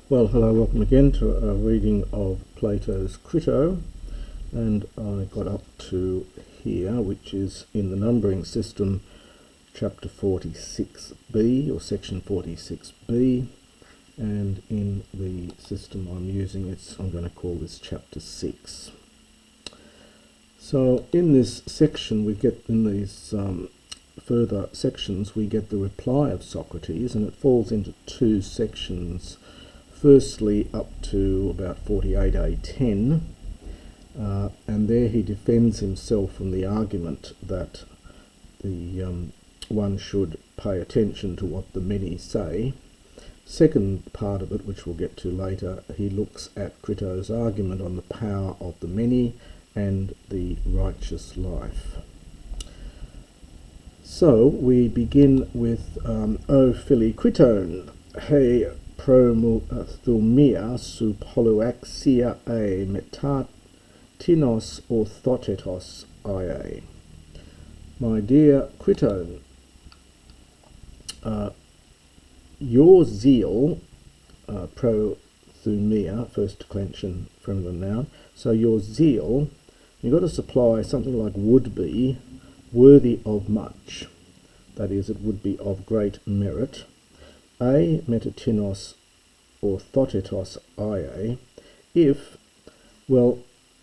Well, hello, welcome again to a reading of Plato's Crito, and I got up to here, which is in the numbering system, chapter 46b, or section 46b, and in the system I'm using, I'm going to call this chapter 6. So in this section, in these further sections, we get the reply of Sokrates, and it falls into two sections. Firstly, up to about 48a10, and there he defends himself from the argument that one should pay attention to what the many say. Second part of it, which we'll get to later, he looks at Crito's argument on the power of the many and the righteous life. So we begin with O Phili Kriton, he promulthumia su poluaxia e metatinos orthotetos ie. My dear Crito, your zeal, prothumia, first declension from the noun, so your zeal, you've got to supply something like would be, worthy of much, that is, it would be of great merit, a metatinos orthotetos ie, if, well,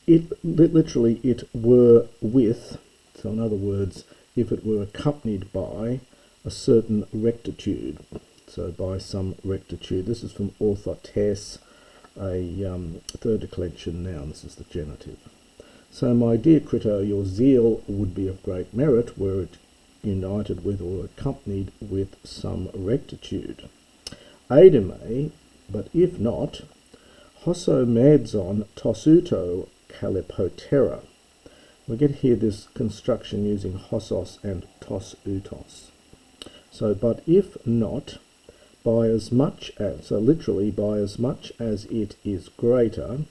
it literally it were with, so in other words, if it were accompanied by a certain rectitude, so by some rectitude. This is from orthotes, a third declension noun. This is the genitive. So, my dear Crito, your zeal would be of great merit were it united with or accompanied with some rectitude. Aideme, but if not, hosso medzon tosuto calipotera. We get here this construction using hossos and tos utos. So, but if not, by as much as, so literally, by as much as it is greater,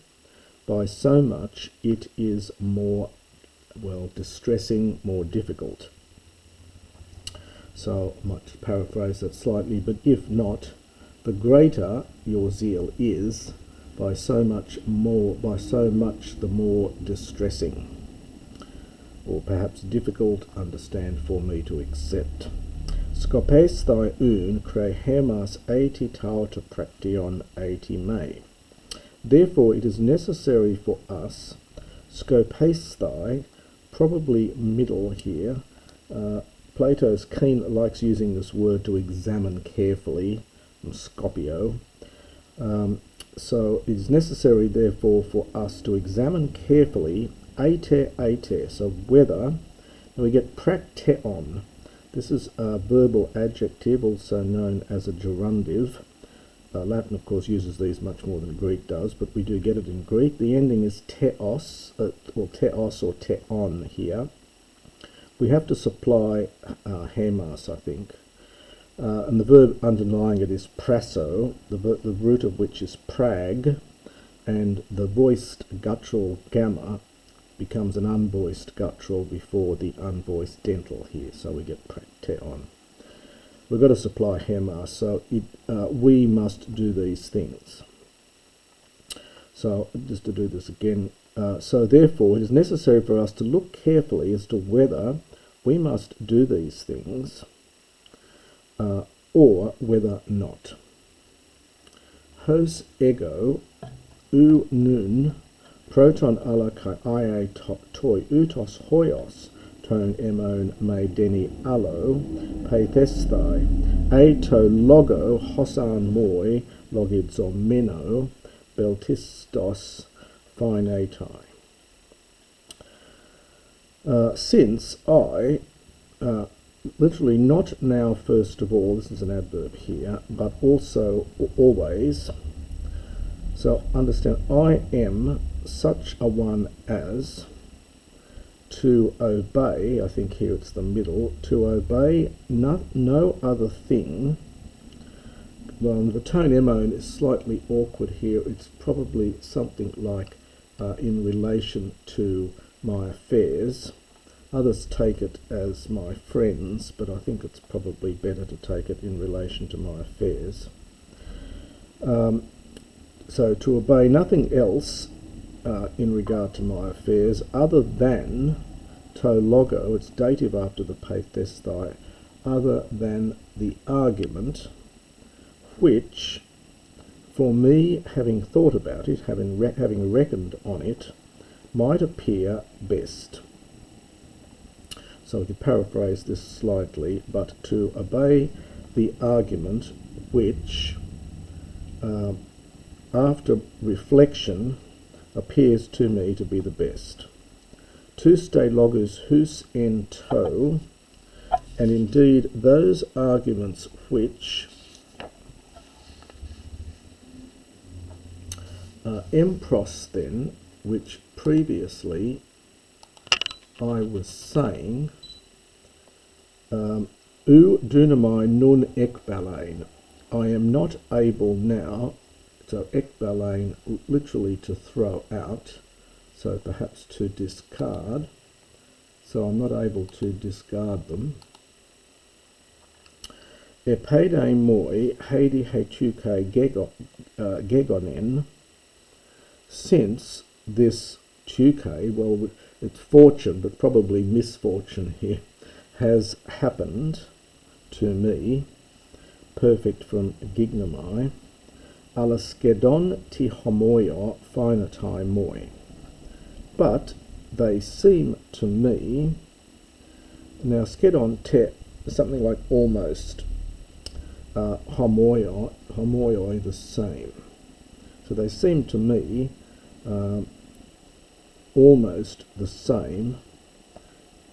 by so much it is more, well, distressing, more difficult. So, I might paraphrase that slightly, but if not, the greater your zeal is, by so much the more distressing, or perhaps difficult, understand, for me to accept. Skopes thy un cre hemas eti tauta praktion eti me. Therefore it is necessary for us, skopes thy, probably middle here, Plato's likes using this word to examine carefully, from scopio. So it is necessary, therefore, for us to examine carefully ate, so whether, and we get prakteon. This is a verbal adjective, also known as a gerundive. Latin, of course, uses these much more than Greek does, but we do get it in Greek. The ending is teos, teos or teon here. We have to supply hemas, I think. And the verb underlying it is prasso, the root of which is prag, and the voiced guttural gamma becomes an unvoiced guttural before the unvoiced dental here, so we get prakteon. We've got to supply hemas, so we must do these things. So just to do this again, so therefore it is necessary for us to look carefully as to whether we must do these things or whether not. Hos ego u nun proton ala kai ie toi utos hoios ton emon me deni allo paithesthai eto logo hosan moi logizomeno beltistos phinetai. Since I, literally not now first of all, this is an adverb here, but also always, so understand, I am such a one as to obey, I think here it's the middle, to obey no other thing. Well, the tone emone is slightly awkward here. It's probably something like in relation to my affairs. Others take it as my friends, but I think it's probably better to take it in relation to my affairs. So to obey nothing else in regard to my affairs other than to logo, it's dative after the pathestai, other than the argument, which for me, having thought about it, having reckoned on it, might appear best. So to paraphrase this slightly, but to obey the argument which, after reflection, appears to me to be the best. Tu ste logus hus en to, and indeed those arguments which empros then, which previously I was saying, ou dunamai nun ekbalain, I am not able now, so ekbalain literally to throw out, so perhaps to discard, so I'm not able to discard them. Epede moi heidi hetuke gegonen, since this tuke, well, it's fortune, but probably misfortune here, has happened to me, perfect from gignomai, alaskedon ti homoio phinatai moi. But they seem to me, now skedon te, something like almost, homoioi the same. So they seem to me almost the same,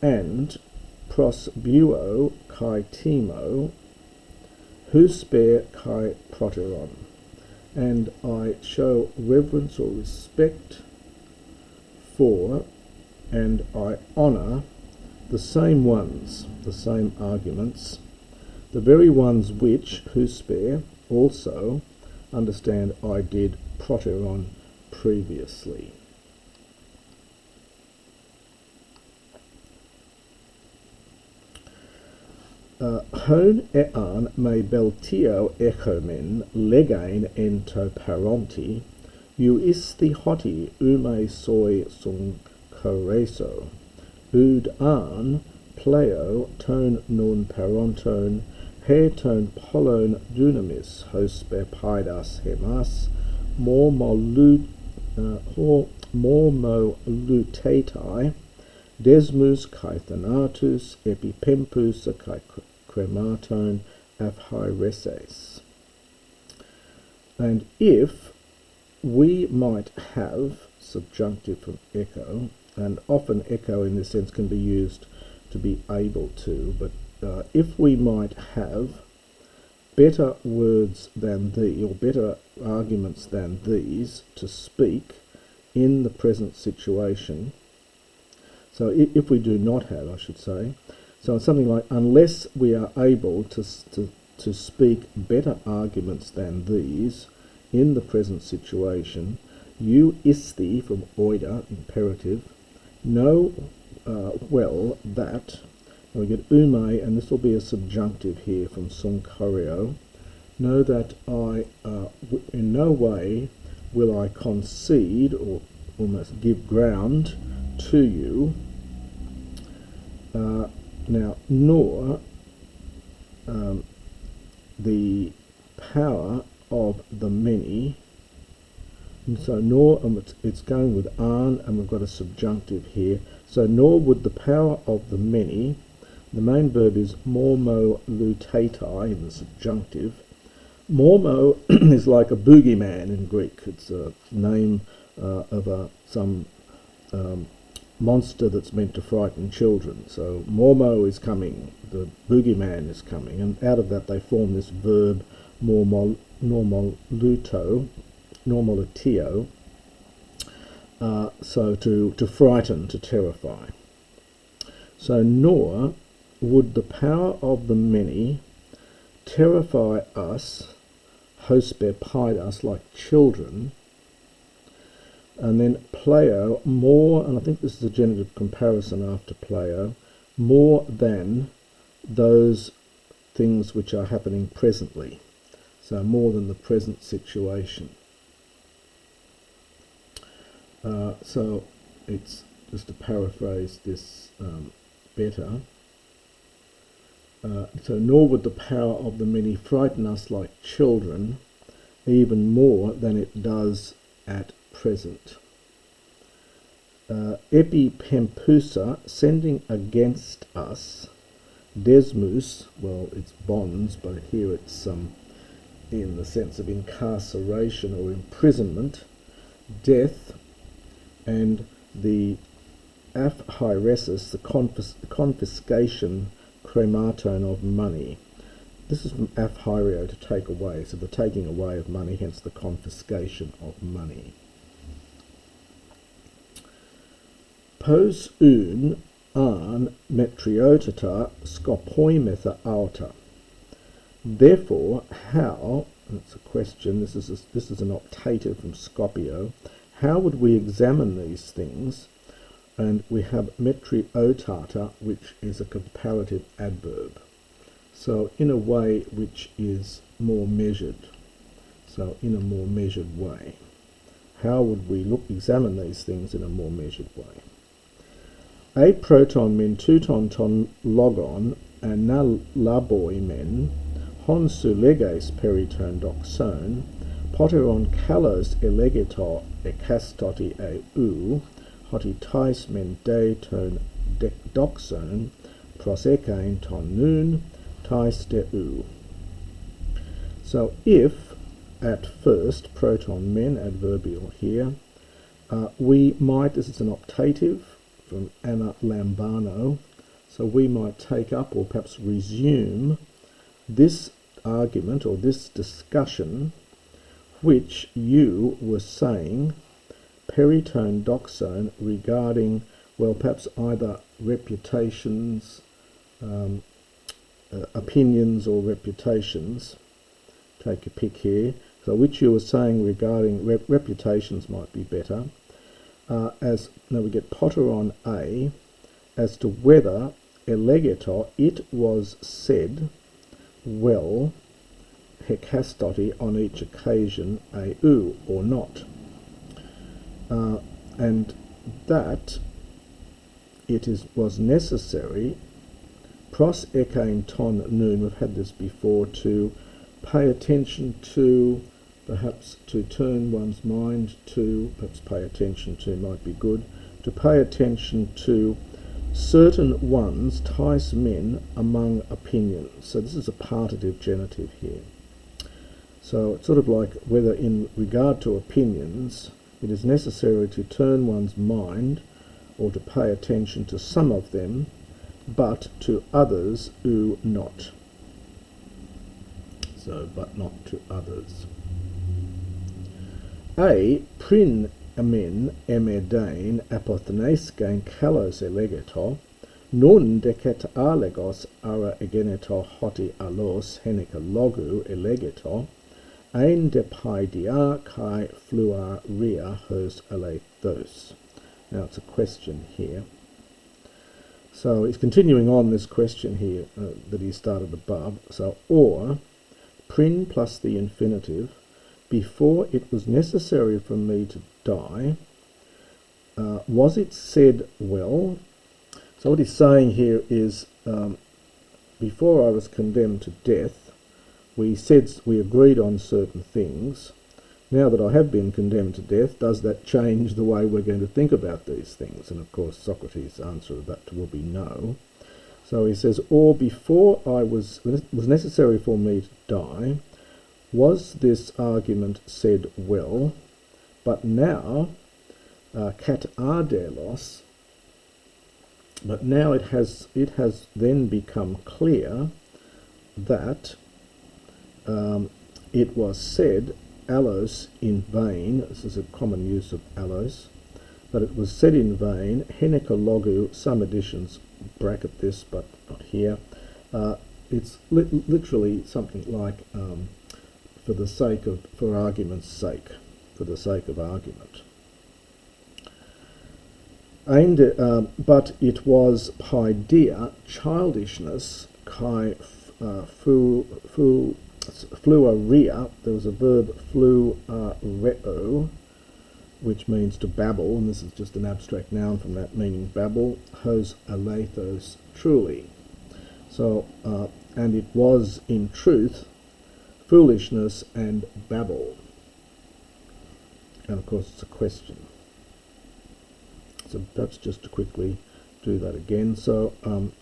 and pros buo kai timo, husper kai proteron, and I show reverence or respect for, and I honour the same ones, the same arguments, the very ones which, husper, also understand I did proteron previously. Hon ean me beltio echomen legain ento paronti, u isti hoti ume soi sum choreso, ud an pleo ton non paronton, he ton polon dunamis hosper paidas hemas, mormolutatai, desmus kai thanatus epipempus kai crematon aphireses. And if we might have, subjunctive from echo, and often echo in this sense can be used to be able to, but if we might have better words than these, or better arguments than these, to speak in the present situation. So if we do not have, I should say, so it's something like, unless we are able to speak better arguments than these in the present situation, you isti, from oida, imperative, know well that, and we get ume, and this will be a subjunctive here from sum choreo, know that I, in no way will I concede, or almost give ground to you, now, nor the power of the many, and so nor, and it's going with an, and we've got a subjunctive here, so nor would the power of the many, the main verb is mormo lutatai in the subjunctive. Mormo is like a boogeyman in Greek. It's a name of some monster that's meant to frighten children. So mormo is coming, the boogeyman is coming, and out of that they form this verb normalutio, so to frighten, to terrify. So nor would the power of the many terrify us, hosper us, like children, and then pleo, more, and I think this is a genitive comparison after pleo, more than those things which are happening presently. So more than the present situation. So it's just to paraphrase this better. So nor would the power of the many frighten us like children, even more than it does at present. Epipempusa, sending against us, desmus, well, it's bonds, but here it's in the sense of incarceration or imprisonment, death, and the aphiresis, the confiscation, crematon of money. This is from aphirio, to take away, so the taking away of money, hence the confiscation of money. Pos un an metriotata scopoimetha auta. Therefore, how, that's a question, this is an optative from Scopio, how would we examine these things? And we have metriotata, which is a comparative adverb. So in a way which is more measured. So in a more measured way. How would we examine these things in a more measured way? A proton men tuton ton logon and na laboi men hon su leges periton doxon poteron kalos elegeto ekastoti eu hoti tais men de ton doxon prosekain ton nun tais de eu. So if at first, proton men, adverbial here, we might, this is an optative from Anna Lambano, so we might take up or perhaps resume this argument or this discussion which you were saying peritone doxone regarding, well, perhaps either reputations, opinions or reputations, take a pick here, so which you were saying regarding reputations might be better, as now we get potter on A, as to whether elegetor, it was said well, hekastoti, on each occasion, eu, or not. And that it was necessary, pros ekain ton nun, we've had this before, to pay attention to, perhaps to turn one's mind to, perhaps pay attention to might be good, to pay attention to certain ones, tais men, among opinions. So this is a partitive genitive here. So it's sort of like whether in regard to opinions, it is necessary to turn one's mind or to pay attention to some of them, but to others who not. So, but not to others. A prin amen emedain apotheneskein kalos elegeto, non decet alegos ara egeneto hoti alos henica logu elegeto, ein depaidia kai flua ria hos alethos. Now it's a question here. So he's continuing on this question here that he started above. So, or, prin plus the infinitive, before it was necessary for me to die, was it said well? So what he's saying here is, before I was condemned to death, we agreed on certain things. Now that I have been condemned to death, does that change the way we're going to think about these things? And of course Socrates' answer to that will be no. So he says, or before it was necessary for me to die, was this argument said well, but now, kat ardelos, but now it has then become clear that it was said allos in vain. This is a common use of allos, but it was said in vain, henica logu, some editions bracket this, but not here. It's literally something like for argument's sake, for the sake of argument. But it was paideia, childishness, kai fluaria, there was a verb fluareo, which means to babble, and this is just an abstract noun from that meaning babble, hos aleithos truly. So, and it was in truth foolishness and babble. And of course it's a question. So perhaps just to quickly do that again. So,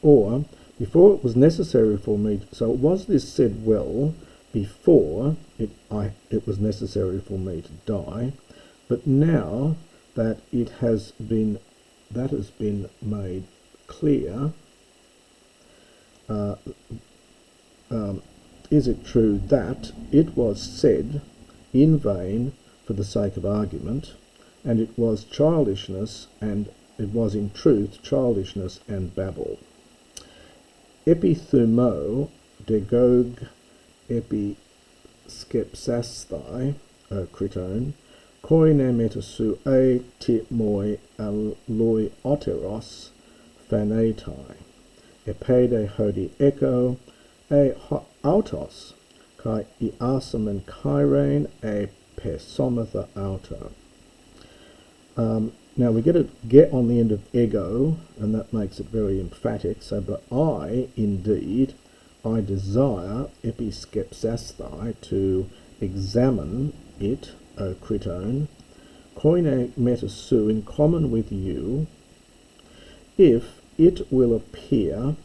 or, before it was necessary for me, so was this said well before it was necessary for me to die, but now that it has been made clear, is it true that it was said in vain for the sake of argument, and it was childishness, and it was in truth childishness and babble? Epithumo degog episkepsasthai, O Criton, koine metasu e ti moi aloi oteros phanetai, epede hodi echo e autos, kai iasamen kairein e pesomatha auto. Now we get a get on the end of ego, and that makes it very emphatic. So, but I, indeed, I desire episkepsasthai, to examine it, O Criton, koine metasu, in common with you, if it will appear.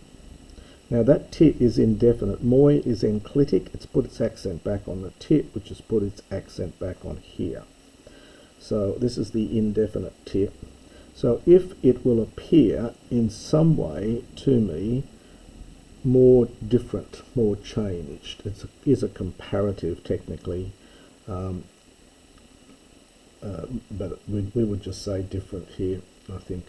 Now that tit is indefinite. Moi is enclitic. It's put its accent back on the tit, which has put its accent back on here. So this is the indefinite tit. So if it will appear in some way to me more different, more changed. It is a comparative technically, but we would just say different here, I think.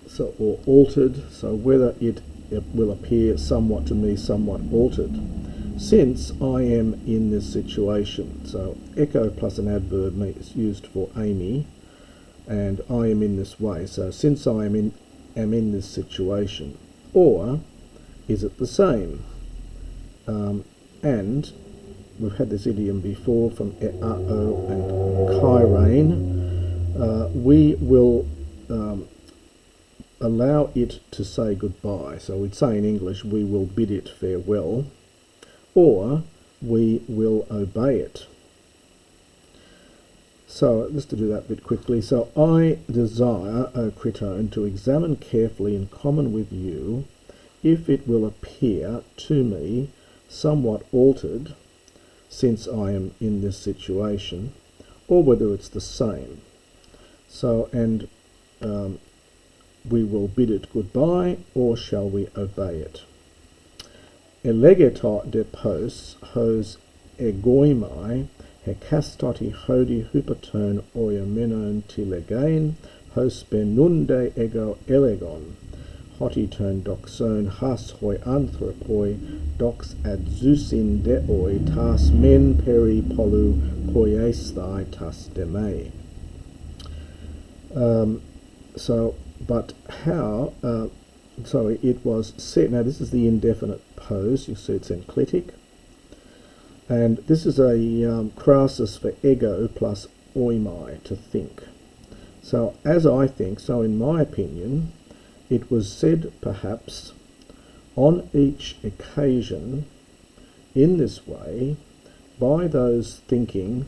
So, or altered, so whether it will appear somewhat to me, somewhat altered, since I am in this situation. So echo plus an adverb is used for Amy, and I am in this way. So since I am in this situation, or is it the same? And we've had this idiom before from e'ao and kairein. We will allow it to say goodbye. So we'd say in English, we will bid it farewell, or we will obey it. So just to do that bit quickly. So I desire, O Criton, to examine carefully in common with you if it will appear to me somewhat altered since I am in this situation, or whether it's the same. So, and we will bid it goodbye, or shall we obey it? Elegetot de pos hos egoimai hekastoti hodi hupaton oiomenon tilegain hos benunde ego elegon hotiton doxon has hoi anthropoi dox adzousin deoi tas men peri polu poiesthai tas demei. So, but how, sorry, it was said, now this is the indefinite pose, you see it's enclitic, and this is a crasis for ego plus oimai, to think. So as I think, so in my opinion, it was said perhaps on each occasion in this way by those thinking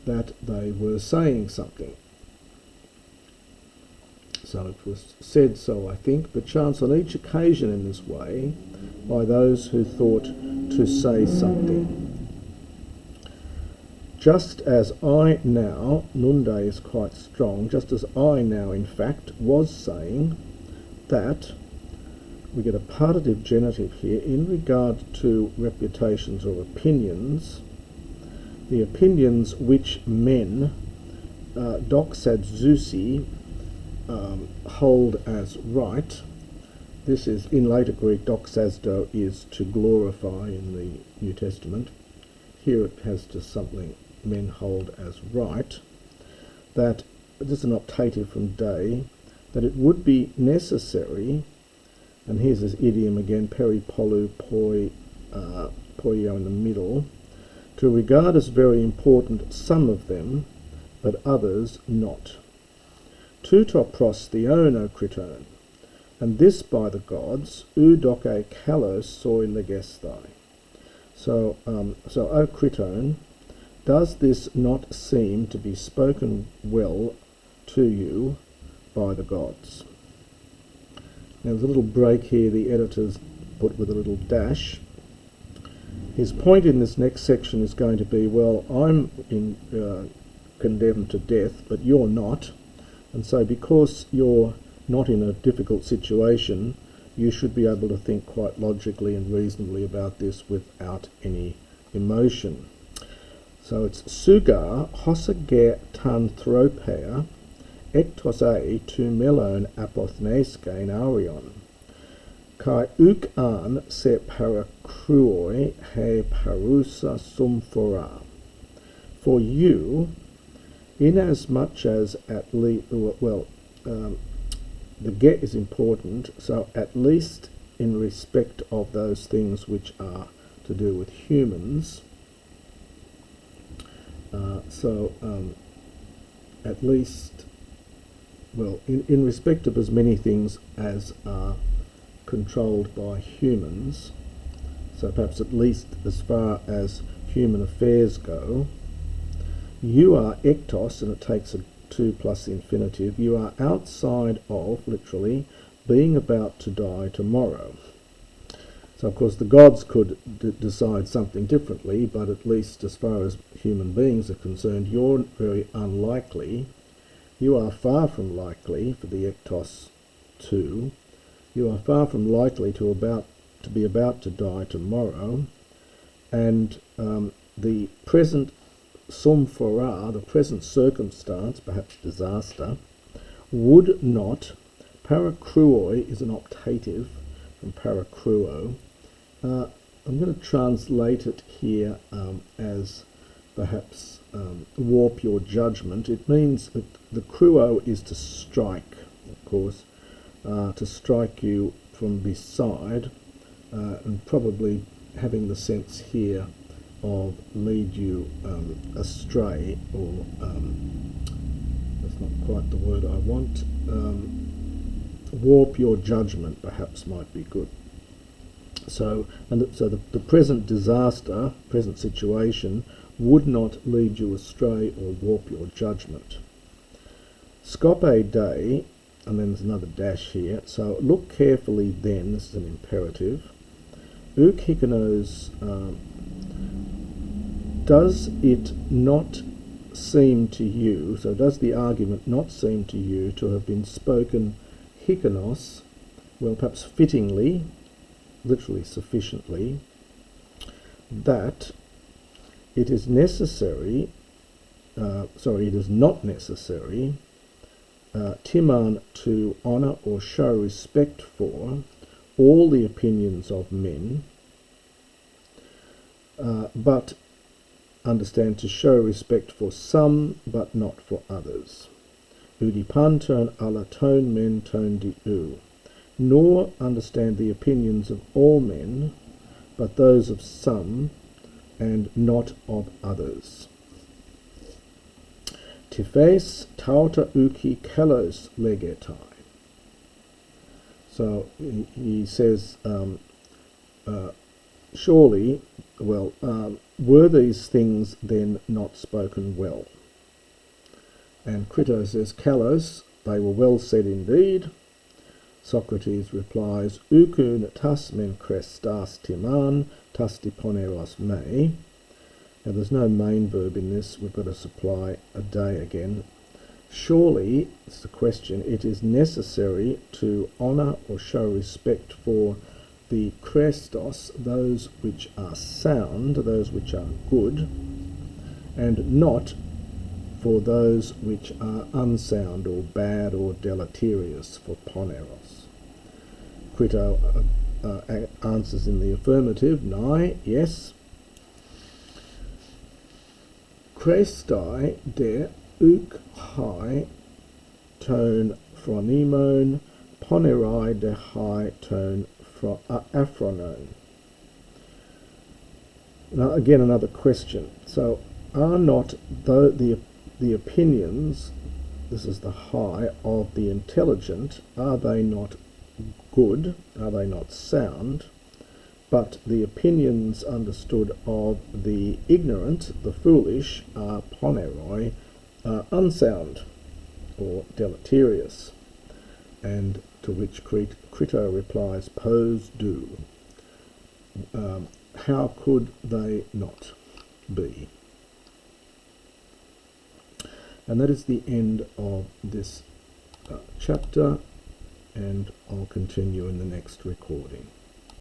that they were saying something. So it was said, so I think, perchance on each occasion in this way by those who thought to say something. Just as I now, nunde is quite strong, just as I now in fact was saying that, we get a partitive genitive here, in regard to reputations or opinions, the opinions which men, doxadzousi, hold as right. This is, in later Greek, doxasdo is to glorify in the New Testament. Here it has just something men hold as right. That, this is an optative from Day, that it would be necessary, and here's this idiom again, peri polu poio in the middle, to regard as very important some of them, but others not. Tu to pros theon, O Criton, and this by the gods, ou doce kalos soi legestai. So, O Criton, does this not seem to be spoken well to you by the gods? Now there's a little break here the editor's put with a little dash. His point in this next section is going to be, well, I'm condemned to death, but you're not, and so because you're not in a difficult situation, you should be able to think quite logically and reasonably about this without any emotion. So it's sugar hosager tanthropea ektos tu melon apothneskein arion. Kai uk an se paracruoi he parusa sumphora. For you, inasmuch as at least, the get is important, so at least in respect of those things which are to do with humans, at least, well, in respect of as many things as are controlled by humans, so perhaps at least as far as human affairs go, you are ektos, and it takes a 2 plus the infinitive, you are outside of, literally, being about to die tomorrow. So of course the gods could decide something differently, but at least as far as human beings are concerned, you're very unlikely, you are far from likely, for the ektos 2, you are far from likely to be about to die tomorrow, and the present sumphora, the present circumstance, perhaps disaster, would not, paracruoi is an optative from paracruo. I'm going to translate it here as perhaps warp your judgment. It means that the cruo is to strike, of course, to strike you from beside, and probably having the sense here of lead you astray, or that's not quite the word I want. Warp your judgment perhaps might be good. So the present disaster, present situation, would not lead you astray or warp your judgment. Scope Dei, and then there's another dash here, so look carefully then, this is an imperative, uk hikanos, does it not seem to you, so does the argument not seem to you to have been spoken hikanos, well perhaps fittingly, literally sufficiently, that it is necessary, it is not necessary, timan to honour or show respect for all the opinions of men, but understand to show respect for some but not for others. Udipan turn ala tone men tone di u, nor understand the opinions of all men, but those of some and not of others. Tifes tauta uki kelos legetai. So he says, surely, were these things then not spoken well? And Crito says, kalos, they were well said indeed. Sokrates replies, ukun tas men krestas timan, tas diponeros me. Now there's no main verb in this, we've got to supply a day again. Surely, it's the question, it is necessary to honour or show respect for the krestos, those which are sound, those which are good, and not for those which are unsound or bad or deleterious, for poneros. Crito answers in the affirmative, nigh, yes. Krestai de uk high tone phronimon, ponerai de high tone aphronon. Now, again, another question. So, are not the opinions, this is the high, of the intelligent, are they not good? Are they not sound? But the opinions understood of the ignorant, the foolish, are poneroi, are unsound or deleterious. And to which Crito replies, pose do. How could they not be? And that is the end of this chapter, and I'll continue in the next recording.